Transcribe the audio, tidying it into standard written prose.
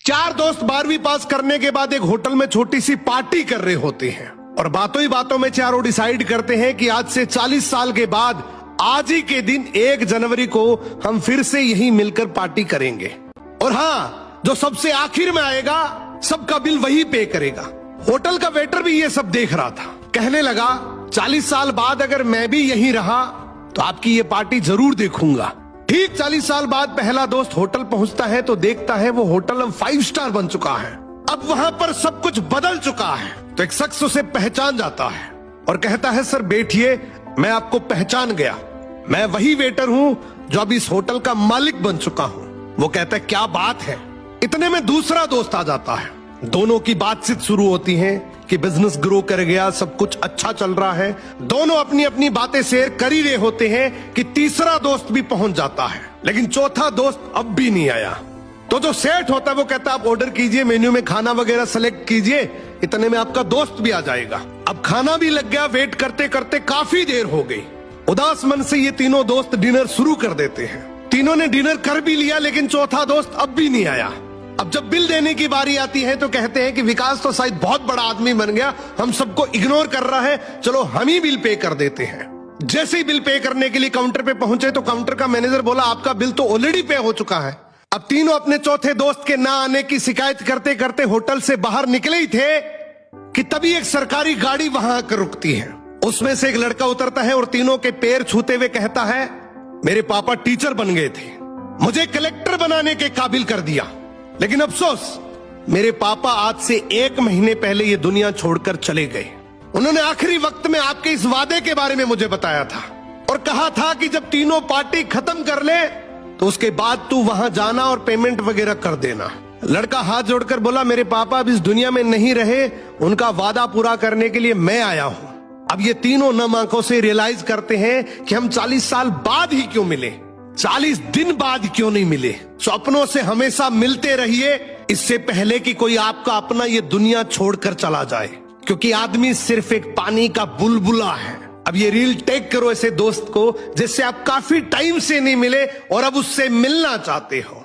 चार दोस्त 12वीं पास करने के बाद एक होटल में छोटी सी पार्टी कर रहे होते हैं और बातों ही बातों में चारों डिसाइड करते हैं कि आज से 40 साल के बाद आज ही के दिन 1 जनवरी को हम फिर से यही मिलकर पार्टी करेंगे। और हाँ, जो सबसे आखिर में आएगा सबका बिल वही पे करेगा। होटल का वेटर भी ये सब देख रहा था, कहने लगा 40 साल बाद अगर मैं भी यहीं रहा तो आपकी ये पार्टी जरूर देखूंगा। ठीक 40 साल बाद पहला दोस्त होटल पहुंचता है तो देखता है वो होटल अब 5 स्टार बन चुका है। अब वहां पर सब कुछ बदल चुका है। तो एक शख्स उसे पहचान जाता है और कहता है सर बैठिए, मैं आपको पहचान गया, मैं वही वेटर हूं जो अब इस होटल का मालिक बन चुका हूं। वो कहता है क्या बात है। इतने में दूसरा दोस्त आ जाता है, दोनों की बातचीत शुरू होती है कि बिजनेस ग्रो कर गया, सब कुछ अच्छा चल रहा है। दोनों अपनी अपनी बातें शेयर कर ही रहे होते हैं कि तीसरा दोस्त भी पहुंच जाता है, लेकिन चौथा दोस्त अब भी नहीं आया। तो जो सेठ होता है वो कहता है आप ऑर्डर कीजिए, मेन्यू में खाना वगैरह सेलेक्ट कीजिए, इतने में आपका दोस्त भी आ जाएगा। अब खाना भी लग गया, वेट करते करते काफी देर हो गई। उदास मन से ये तीनों दोस्त डिनर शुरू कर देते हैं। तीनों ने डिनर कर भी लिया लेकिन चौथा दोस्त अब भी नहीं आया। अब जब बिल देने की बारी आती है तो कहते हैं कि विकास तो शायद बहुत बड़ा आदमी बन गया, हम सबको इग्नोर कर रहा है, चलो हम ही बिल पे कर देते हैं। जैसे ही बिल पे करने के लिए काउंटर पे पहुंचे तो काउंटर का मैनेजर बोला आपका बिल तो ऑलरेडी पे हो चुका है। अब तीनों अपने चौथे दोस्त के ना आने की शिकायत करते करते होटल से बाहर निकले ही थे कि तभी एक सरकारी गाड़ी वहां आकर रुकती है। उसमें से एक लड़का उतरता है और तीनों के पैर छूते हुए कहता है मेरे पापा टीचर बन गए थे, मुझे कलेक्टर बनाने के काबिल कर दिया, लेकिन अफसोस मेरे पापा आज से 1 महीने पहले ये दुनिया छोड़कर चले गए। उन्होंने आखिरी वक्त में आपके इस वादे के बारे में मुझे बताया था और कहा था कि जब तीनों पार्टी खत्म कर ले तो उसके बाद तू वहां जाना और पेमेंट वगैरह कर देना। लड़का हाथ जोड़कर बोला मेरे पापा अब इस दुनिया में नहीं रहे, उनका वादा पूरा करने के लिए मैं आया हूं। अब ये तीनों नम आंखों से रियलाइज करते हैं कि हम 40 साल बाद ही क्यों मिले, 40 दिन बाद क्यों नहीं मिले। सपनों से हमेशा मिलते रहिए, इससे पहले कि कोई आपका अपना ये दुनिया छोड़कर चला जाए, क्योंकि आदमी सिर्फ एक पानी का बुलबुला है। अब ये रील टेक करो ऐसे दोस्त को जिससे आप काफी टाइम से नहीं मिले और अब उससे मिलना चाहते हो।